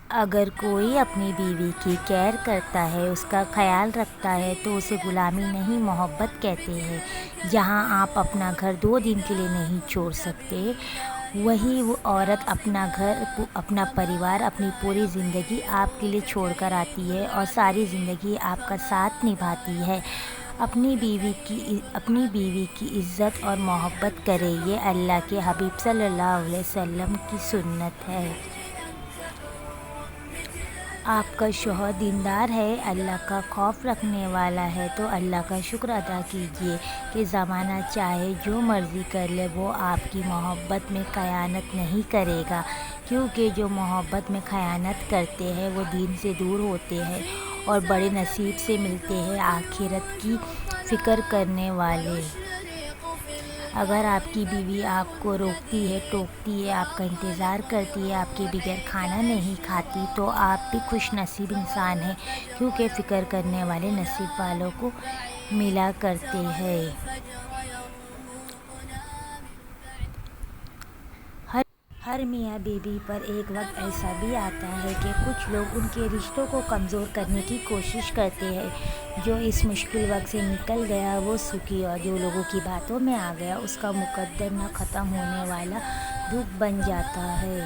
اگر کوئی اپنی بیوی کی کیئر کرتا ہے، اس کا خیال رکھتا ہے تو اسے غلامی نہیں محبت کہتے ہیں۔ جہاں آپ اپنا گھر 2 دن کے لیے نہیں چھوڑ سکتے، وہیں وہ عورت اپنا گھر، اپنا پریوار، اپنی پوری زندگی آپ کے لیے چھوڑ کر آتی ہے اور ساری زندگی آپ کا ساتھ نبھاتی ہے۔ اپنی بیوی کی عزت اور محبت کرے، یہ اللہ کے حبیب صلی اللہ علیہ وسلم کی سنت ہے۔ آپ کا شوہر دیندار ہے، اللہ کا خوف رکھنے والا ہے تو اللہ کا شکر ادا کیجیے کہ زمانہ چاہے جو مرضی کر لے، وہ آپ کی محبت میں خیانت نہیں کرے گا، کیونکہ جو محبت میں خیانت کرتے ہیں وہ دین سے دور ہوتے ہیں اور بڑے نصیب سے ملتے ہیں آخرت کی فکر کرنے والے۔ اگر آپ کی بیوی آپ کو روکتی ہے، ٹوکتی ہے، آپ کا انتظار کرتی ہے، آپ کے بغیر کھانا نہیں کھاتی، تو آپ بھی خوش نصیب انسان ہیں، کیونکہ فکر کرنے والے نصیب والوں کو ملا کرتے ہیں۔ ہر میاں بیوی پر ایک وقت ایسا بھی آتا ہے کہ کچھ لوگ ان کے رشتوں کو کمزور کرنے کی کوشش کرتے ہیں۔ جو اس مشکل وقت سے نکل گیا وہ سکھی، اور جو لوگوں کی باتوں میں آ گیا اس کا مقدر نہ ختم ہونے والا دکھ بن جاتا ہے۔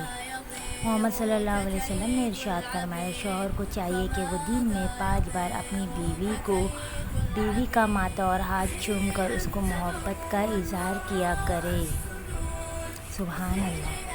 محمد صلی اللہ علیہ وسلم نے ارشاد فرمایا، شوہر کو چاہیے کہ وہ دن میں 5 بار اپنی بیوی کا ماتھا اور ہاتھ چوم کر اس کو محبت کا اظہار کیا کرے۔ سبحان اللہ۔